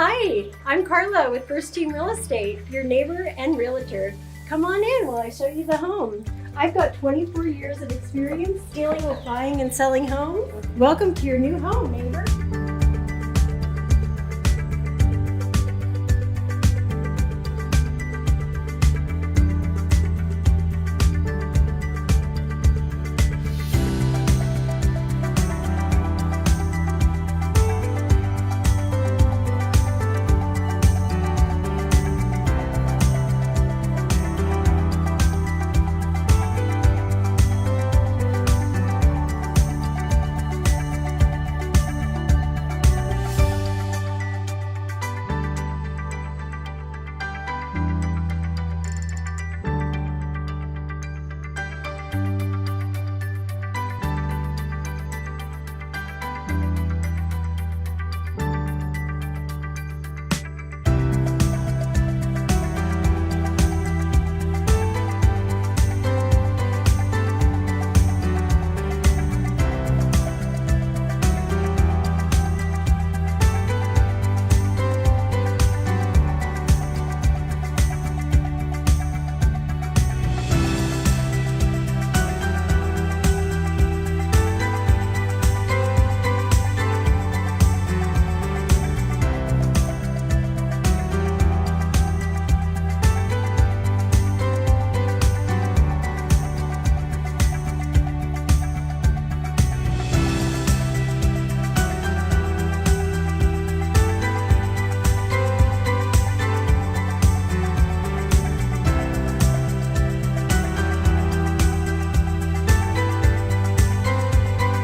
Hi, I'm Carla with First Team Real Estate, your neighbor and realtor. Come on in while I show you the home. I've got 24 years of experience dealing with buying and selling homes. Welcome to your new home, neighbor.